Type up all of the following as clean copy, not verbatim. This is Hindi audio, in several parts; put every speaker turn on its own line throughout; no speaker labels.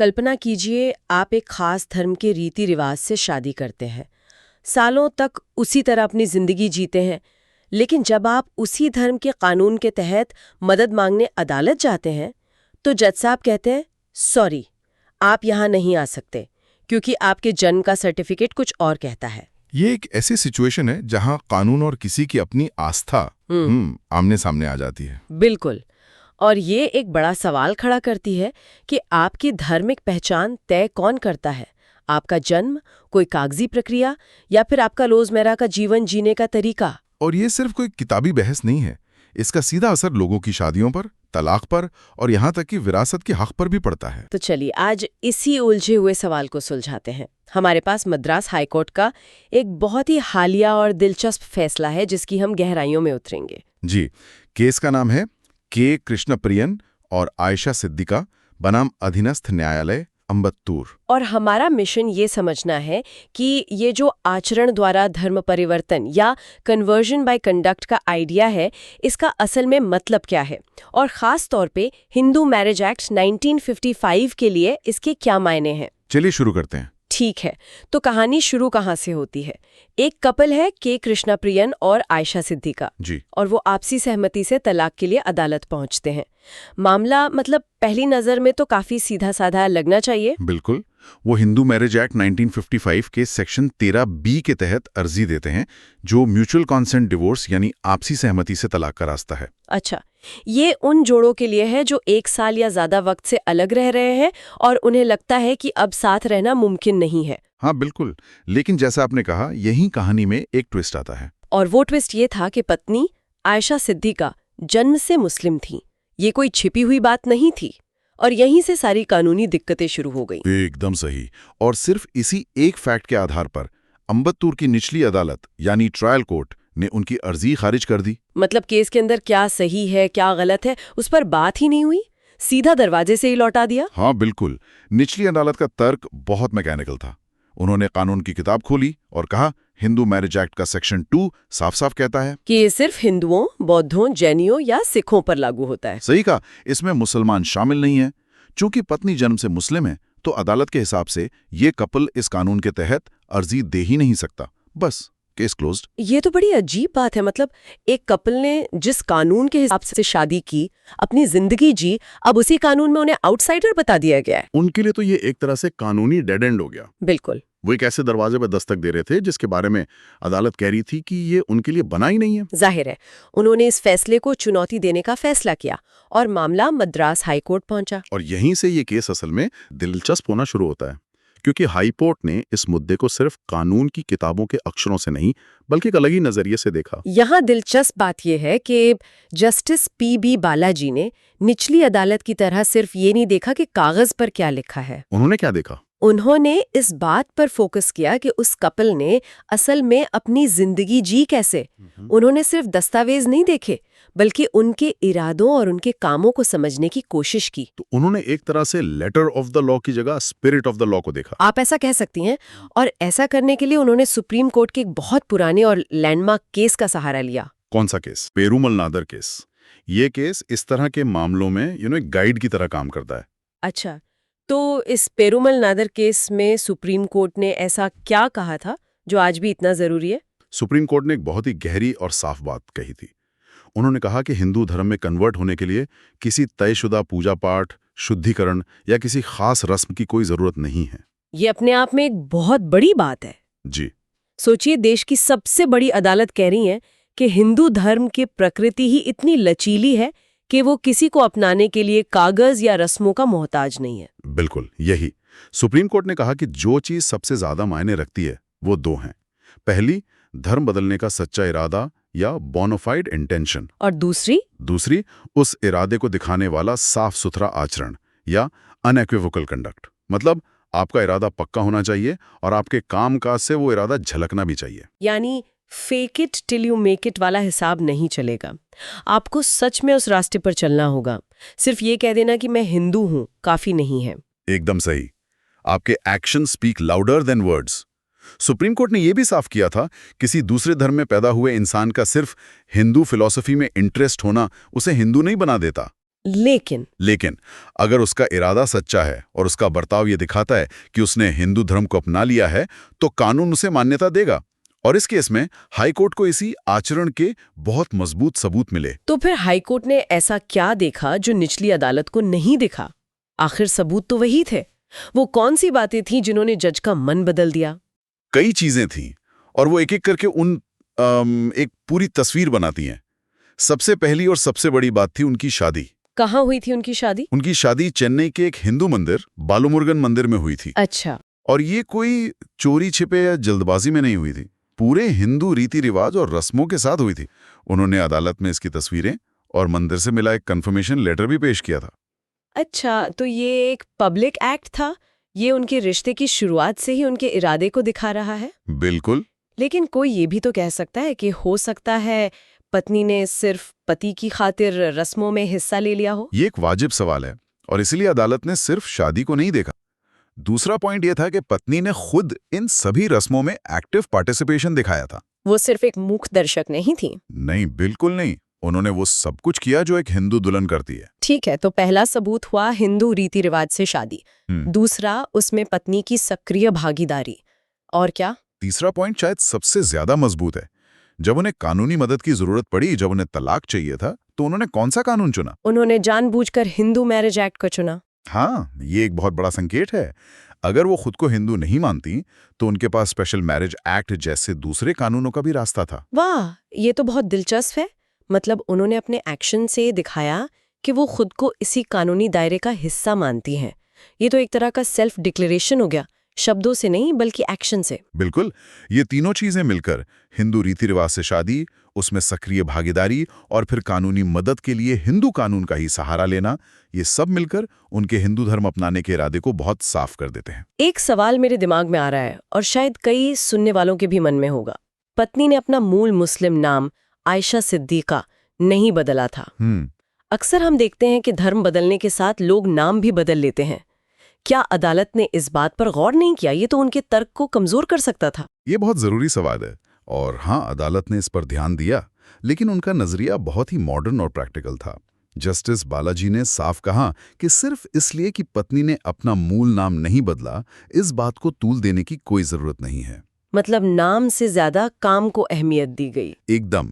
कल्पना कीजिए आप एक खास धर्म के रीति रिवाज से शादी करते हैं, सालों तक उसी तरह अपनी जिंदगी जीते हैं, लेकिन जब आप उसी धर्म के कानून के तहत मदद मांगने अदालत जाते हैं तो जज साहब कहते हैं सॉरी, आप यहाँ नहीं आ सकते क्योंकि आपके जन्म का सर्टिफिकेट कुछ और कहता है।
ये एक ऐसी सिचुएशन है जहां कानून और किसी की अपनी आस्था आमने सामने आ जाती है।
बिल्कुल। और ये एक बड़ा सवाल खड़ा करती है कि आपकी धार्मिक पहचान तय कौन करता है, आपका जन्म, कोई कागजी प्रक्रिया या फिर आपका रोजमर्रा का जीवन जीने का तरीका।
और ये सिर्फ कोई किताबी बहस नहीं है, इसका सीधा असर लोगों की शादियों पर, तलाक पर और यहाँ तक कि विरासत के हक पर भी पड़ता है।
तो चलिए आज इसी उलझे हुए सवाल को सुलझाते हैं। हमारे पास मद्रास हाईकोर्ट का एक बहुत ही हालिया और दिलचस्प फैसला है जिसकी हम गहराइयों में उतरेंगे।
जी, केस का नाम है के कृष्णप्रियन और आयशा सिद्दीका बनाम अधीनस्थ न्यायालय अम्बत्तूर।
और हमारा मिशन ये समझना है कि ये जो आचरण द्वारा धर्म परिवर्तन या कन्वर्जन बाय कंडक्ट का आइडिया है, इसका असल में मतलब क्या है और खास तौर पे हिंदू मैरिज एक्ट 1955 के लिए इसके क्या मायने हैं।
चलिए शुरू करते हैं।
ठीक है, तो कहानी शुरू कहाँ से होती है। एक कपल है के कृष्णप्रियन और आयशा सिद्दीका
जी।
और वो आपसी सहमति से तलाक के लिए अदालत पहुंचते हैं। मामला मतलब पहली नजर में तो काफी सीधा साधा लगना चाहिए।
बिल्कुल, वो हिंदू मैरिज एक्ट 1955 के सेक्शन 13B के तहत अर्जी देते हैं, जो म्यूचुअल कॉन्सेंट डिवोर्स यानी आपसी सहमति से तलाक का रास्ता है।
अच्छा, ये उन जोड़ों के लिए है जो 1 साल या ज्यादा वक्त से अलग रह रहे हैं और उन्हें लगता है कि अब साथ रहना मुमकिन नहीं है।
हाँ बिल्कुल, लेकिन जैसा आपने कहा, यही कहानी में एक ट्विस्ट आता है।
और वो ट्विस्ट ये था कि पत्नी आयशा सिद्दीका जन्म से मुस्लिम थी। ये कोई छिपी हुई बात नहीं थी और यहीं से सारी कानूनी दिक्कतें शुरू हो गई।
एकदम सही। और सिर्फ इसी एक फैक्ट के आधार पर अम्बत्तूर की निचली अदालत यानी ट्रायल कोर्ट ने उनकी अर्जी खारिज कर दी।
मतलब केस के अंदर क्या सही है क्या गलत है उस पर बात ही नहीं हुई, सीधा दरवाजे से ही लौटा दिया।
हाँ बिल्कुल, निचली अदालत का तर्क बहुत मैकेनिकल था। उन्होंने कानून की किताब खोली और कहा हिंदू मैरिज एक्ट का सेक्शन 2 साफ साफ कहता है
कि ये सिर्फ हिंदुओं, बौद्धों, जैनियों या सिखों पर लागू होता है।
सही कहा, इसमें मुसलमान शामिल नहीं है। चूंकि पत्नी जन्म से मुस्लिम है तो अदालत के हिसाब से ये कपल इस कानून के तहत अर्जी दे ही नहीं सकता। बस, केस क्लोज्ड।
ये तो बड़ी अजीब बात है। मतलब एक कपल ने जिस कानून के हिसाब से शादी की, अपनी जिंदगी जी, अब उसी कानून में उन्हें आउटसाइडर बता दिया गया है।
उनके लिए तो ये एक तरह से कानूनी डेड एंड हो गया।
बिल्कुल।
वो एक ऐसे दरवाजे पर दस्तक दे रहे थे जिसके बारे में अदालत कह रही थी कि ये उनके लिए बना ही नहीं है।
जाहिर है उन्होंने इस फैसले को चुनौती देने का फैसला किया और मामला मद्रास हाईकोर्ट पहुंचा।
और यहीं से ये केस असल में दिलचस्प होना शुरू होता है, क्योंकि हाईकोर्ट ने इस मुद्दे को सिर्फ कानून की किताबों के अक्षरों से नहीं बल्कि एक अलग ही नजरिए से देखा।
यहाँ दिलचस्प बात यह है कि जस्टिस PB बालाजी ने निचली अदालत की तरह सिर्फ ये नहीं देखा कि कागज पर क्या लिखा है।
उन्होंने क्या देखा?
उन्होंने इस बात पर फोकस किया कि उस कपल ने असल में अपनी जिंदगी जी कैसे। उन्होंने सिर्फ दस्तावेज नहीं देखे बल्कि उनके इरादों और उनके कामों को समझने की कोशिश की।
तो उन्होंने एक तरह से लेटर ऑफ द लॉ की जगह स्पिरिट ऑफ द लॉ को देखा।
आप ऐसा कह सकती हैं। और ऐसा करने के लिए उन्होंने सुप्रीम कोर्ट के एक बहुत पुराने और लैंडमार्क केस का सहारा लिया।
कौन सा केस? पेरूमल नादर केस। ये केस इस तरह के मामलों में एक गाइड की तरह काम करता है।
अच्छा, तो इस पेरूमल नादर केस में सुप्रीम कोर्ट ने ऐसा क्या कहा था जो आज भी इतना जरूरी है?
सुप्रीम कोर्ट ने एक बहुत ही गहरी और साफ बात कही थी। उन्होंने कहा कि हिंदू धर्म में कन्वर्ट होने के लिए किसी तयशुदा पूजा पाठ, शुद्धिकरण या किसी खास रस्म की कोई जरूरत नहीं है।
ये अपने आप में एक बहुत बड़ी बात है।
जी।
सोचिए, देश की सबसे बड़ी अदालत कह रही है कि हिंदू धर्म की प्रकृति ही इतनी लचीली है कि वो किसी को अपनाने के लिए कागज या रस्मों का मोहताज नहीं है।
बिल्कुल यही सुप्रीम कोर्ट ने कहा कि जो चीज सबसे ज्यादा मायने रखती है वो दो हैं। पहली, धर्म बदलने का सच्चा इरादा या बोनाफाइड इंटेंशन,
और दूसरी
उस इरादे को दिखाने वाला साफ सुथरा आचरण या अनइक्विवोकल कंडक्ट। मतलब आपका इरादा पक्का होना चाहिए और आपके कामकाज से वो इरादा झलकना भी चाहिए।
यानी fake it till you make it वाला हिसाब नहीं चलेगा। आपको सच में उस रास्ते पर चलना होगा। सिर्फ ये कह देना कि मैं हिंदू हूं काफी नहीं है।
एकदम सही। आपके action speak louder than words. Supreme court ने यह भी साफ किया था, किसी दूसरे धर्म में पैदा हुए इंसान का सिर्फ हिंदू फिलॉसफी में इंटरेस्ट होना उसे हिंदू नहीं बना देता। लेकिन अगर उसका इरादा सच्चा है और उसका बर्ताव ये दिखाता है कि उसने हिंदू धर्म को अपना लिया है, तो कानून उसे मान्यता देगा। और इस केस में हाईकोर्ट को इसी आचरण के बहुत मजबूत सबूत मिले।
तो फिर हाईकोर्ट ने ऐसा क्या देखा जो निचली अदालत को नहीं दिखा? आखिर सबूत तो वही थे। वो कौन सी बातें थीं जिन्होंने जज का मन बदल दिया?
कई चीजें थीं और वो एक एक करके एक पूरी तस्वीर बनाती हैं। सबसे पहली और सबसे बड़ी बात थी उनकी शादी।
कहाँ हुई थी उनकी शादी?
उनकी शादी चेन्नई के एक हिंदू मंदिर बालमुरुगन मंदिर में हुई थी।
अच्छा।
और ये कोई चोरी छिपे या जल्दबाजी में नहीं हुई थी, पूरे हिंदू रीति रिवाज और रस्मों के साथ हुई थी। उन्होंने अदालत में इसकी तस्वीरें और मंदिर से मिला एक कंफर्मेशन लेटर भी पेश किया था।
अच्छा, तो ये एक पब्लिक एक्ट था? ये उनके रिश्ते की शुरुआत से ही उनके इरादे को दिखा रहा है?
बिल्कुल।
लेकिन कोई ये भी तो कह सकता है कि हो सकता है पत्नी ने सिर्फ पति की खातिर रस्मों में हिस्सा ले लिया हो।
ये एक वाजिब सवाल है और इसीलिए अदालत ने सिर्फ शादी को नहीं देखा। दूसरा पॉइंट यह था कि पत्नी ने खुद इन सभी रस्मों में एक्टिव पार्टिसिपेशन दिखाया था।
वो सिर्फ एक मूक दर्शक नहीं थी।
नहीं, बिल्कुल नहीं। उन्होंने वो सब कुछ किया जो एक हिंदू दुल्हन करती है।
ठीक है, तो पहला सबूत हुआ हिंदू रीति रिवाज से शादी। दूसरा, उसमें पत्नी की सक्रिय भागीदारी। और क्या?
तीसरा पॉइंट शायद सबसे ज्यादा मजबूत है। जब उन्हें कानूनी मदद की जरूरत पड़ी, जब उन्हें तलाक चाहिए था, तो उन्होंने कौन सा कानून चुना?
उन्होंने जानबूझकर हिंदू मैरिज एक्ट को चुना।
हाँ, ये एक बहुत बड़ा संकेत है। अगर वो खुद को हिंदू नहीं मानती, तो उनके पास स्पेशल मैरिज एक्ट जैसे दूसरे कानूनों का भी रास्ता था।
वाह, ये तो बहुत दिलचस्प है। मतलब उन्होंने अपने एक्शन से दिखाया कि वो खुद को इसी कानूनी दायरे का हिस्सा मानती हैं। ये तो एक तरह का सेल्फ डिक्लेरेशन हो गया, शब्दों से नहीं बल्कि एक्शन से।
बिल्कुल। ये तीनों चीजें मिलकर, हिंदू रीति रिवाज से शादी, उसमें सक्रिय भागीदारी और फिर कानूनी मदद के लिए हिंदू कानून का ही सहारा लेना, ये सब मिलकर उनके हिंदू धर्म अपनाने के इरादे को बहुत साफ कर देते हैं।
एक सवाल मेरे दिमाग में आ रहा है और शायद कई सुनने वालों के भी मन में होगा। पत्नी ने अपना मूल मुस्लिम नाम आयशा सिद्दीका नहीं बदला था। अक्सर हम देखते हैं कि धर्म बदलने के साथ लोग नाम भी बदल लेते हैं। क्या अदालत ने इस बात पर गौर नहीं किया? ये तो उनके तर्क को कमजोर कर सकता था।
ये बहुत जरूरी सवाल है और हाँ, अदालत ने इस पर ध्यान दिया, लेकिन उनका नजरिया बहुत ही मॉडर्न और प्रैक्टिकल था। जस्टिस बालाजी ने साफ कहा कि सिर्फ इसलिए कि पत्नी ने अपना मूल नाम नहीं बदला, इस बात को तूल देने की कोई जरूरत नहीं है।
मतलब नाम से ज्यादा काम को अहमियत दी गई।
एकदम।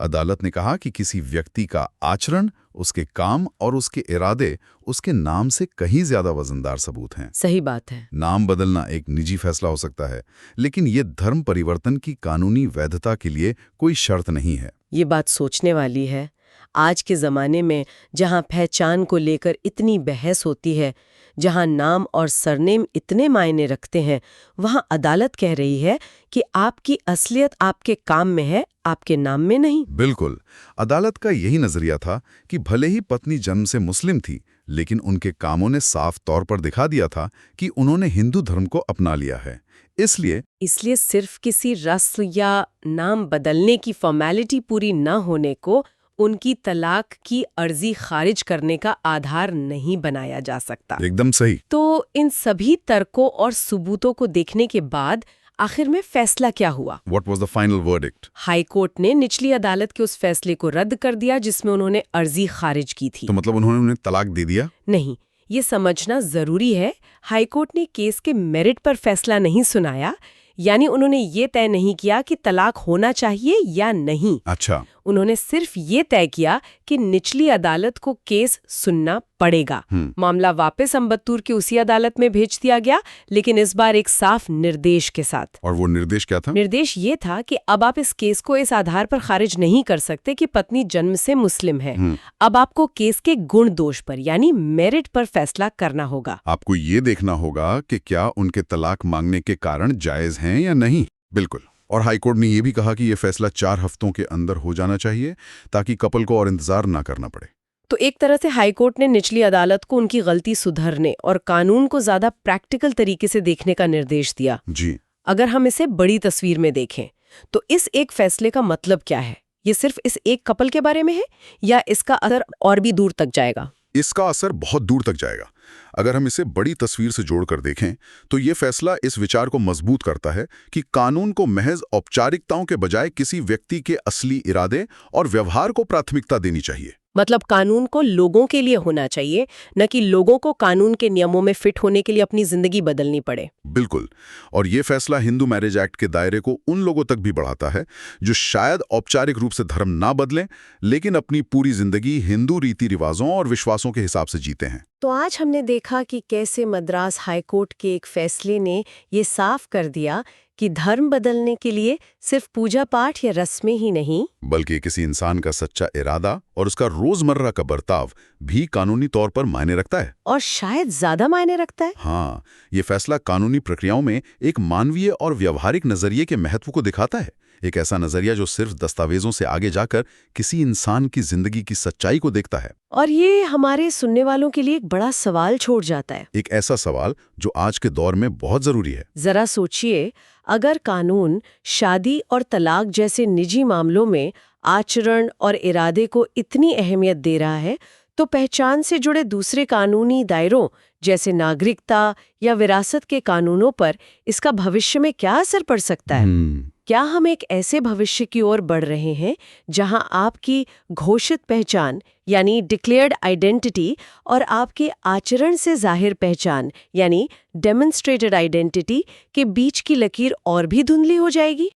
अदालत ने कहा कि किसी व्यक्ति का आचरण, उसके काम और उसके इरादे उसके नाम से कहीं ज्यादा वजनदार सबूत हैं।
सही बात है।
नाम बदलना एक निजी फैसला हो सकता है, लेकिन ये धर्म परिवर्तन की कानूनी वैधता के लिए कोई शर्त नहीं है।
ये बात सोचने वाली है। आज के ज़माने में जहाँ पहचान को लेकर इतनी बहस होती है, जहाँ नाम और सरनेम इतने मायने रखते हैं, वहाँ अदालत कह रही है कि आपकी असलियत आपके काम में है, आपके नाम में नहीं।
बिल्कुल। अदालत का यही नजरिया था कि भले ही पत्नी जन्म से मुस्लिम थी, लेकिन उनके कामों ने साफ तौर पर दिखा दिया था कि उन्होंने हिंदू धर्म को अपना लिया है। इसलिए
सिर्फ किसी रस्म या नाम बदलने की फॉर्मेलिटी पूरी न होने को उनकी तलाक की अर्जी खारिज करने का आधार नहीं बनाया जा सकता।
एकदम सही।
तो इन सभी तर्कों और सबूतों को देखने के बाद आखिर में फैसला क्या हुआ?
What was the final verdict?
High court ने निचली अदालत के उस फैसले को रद्द कर दिया जिसमें उन्होंने अर्जी खारिज की थी।
तो मतलब उन्होंने उन्हें तलाक दे दिया?
नहीं, ये समझना जरूरी है। हाई कोर्ट ने केस के मेरिट पर फैसला नहीं सुनाया, यानी उन्होंने ये तय नहीं किया कि तलाक होना चाहिए या नहीं।
अच्छा।
उन्होंने सिर्फ ये तय किया कि निचली अदालत को केस सुनना पड़ेगा। मामला वापस अम्बत्तूर की उसी अदालत में भेज दिया गया, लेकिन इस बार एक साफ निर्देश के साथ।
और वो निर्देश क्या था?
निर्देश ये था कि अब आप इस केस को इस आधार पर खारिज नहीं कर सकते कि पत्नी जन्म से मुस्लिम है। अब आपको केस के गुण दोष पर यानी मेरिट पर फैसला करना होगा।
आपको ये देखना होगा कि क्या उनके तलाक मांगने के कारण जायज हैं या नहीं। बिल्कुल। और हाईकोर्ट ने यह भी कहा कि यह फैसला 4 हफ्तों के अंदर हो जाना चाहिए ताकि कपल को और इंतजार ना करना पड़े।
तो एक तरह से हाईकोर्ट ने निचली अदालत को उनकी गलती सुधरने और कानून को ज्यादा प्रैक्टिकल तरीके से देखने का निर्देश दिया।
जी।
अगर हम इसे बड़ी तस्वीर में देखें तो इस एक फैसले का मतलब क्या है? ये सिर्फ इस एक कपल के बारे में है या इसका असर और भी दूर तक जाएगा?
इसका असर बहुत दूर तक जाएगा। अगर हम इसे बड़ी तस्वीर से जोड़कर देखें तो ये फैसला इस विचार को मजबूत करता है कि कानून को महज औपचारिकताओं के बजाय किसी व्यक्ति के असली इरादे और व्यवहार को प्राथमिकता देनी चाहिए।
मतलब कानून को लोगों के लिए होना चाहिए, न कि लोगों को कानून के नियमों में फिट होने के लिए अपनी जिंदगी बदलनी पड़े।
बिल्कुल। और ये फैसला हिंदू मैरिज एक्ट के दायरे को उन लोगों तक भी बढ़ाता है जो शायद औपचारिक रूप से धर्म ना बदलें, लेकिन अपनी पूरी जिंदगी हिंदू रीति रिवाजों और विश्वासों के हिसाब से जीते हैं।
तो आज हमने देखा कि कैसे मद्रास हाईकोर्ट के एक फैसले ने ये साफ कर दिया कि धर्म बदलने के लिए सिर्फ पूजा पाठ या रस्में ही नहीं,
बल्कि किसी इंसान का सच्चा इरादा और उसका रोजमर्रा का बर्ताव भी कानूनी तौर पर मायने रखता है।
और शायद ज्यादा मायने रखता है।
हाँ, ये फैसला कानूनी प्रक्रियाओं में एक मानवीय और व्यवहारिक नजरिए के महत्व को दिखाता है। एक ऐसा नजरिया जो सिर्फ दस्तावेजों से आगे जाकर किसी इंसान की जिंदगी की सच्चाई को देखता है।
और ये हमारे सुनने वालों के लिए एक बड़ा सवाल छोड़ जाता है।
एक ऐसा सवाल जो आज के दौर में बहुत जरूरी है।
जरा सोचिए, अगर कानून शादी और तलाक जैसे निजी मामलों में आचरण और इरादे को इतनी अहमियत दे रहा है, तो पहचान से जुड़े दूसरे कानूनी दायरों जैसे नागरिकता या विरासत के कानूनों पर इसका भविष्य में क्या असर पड़ सकता है? क्या हम एक ऐसे भविष्य की ओर बढ़ रहे हैं जहां आपकी घोषित पहचान यानी डिक्लेयर्ड आइडेंटिटी और आपके आचरण से जाहिर पहचान यानी डेमोन्स्ट्रेटेड आइडेंटिटी के बीच की लकीर और भी धुंधली हो जाएगी?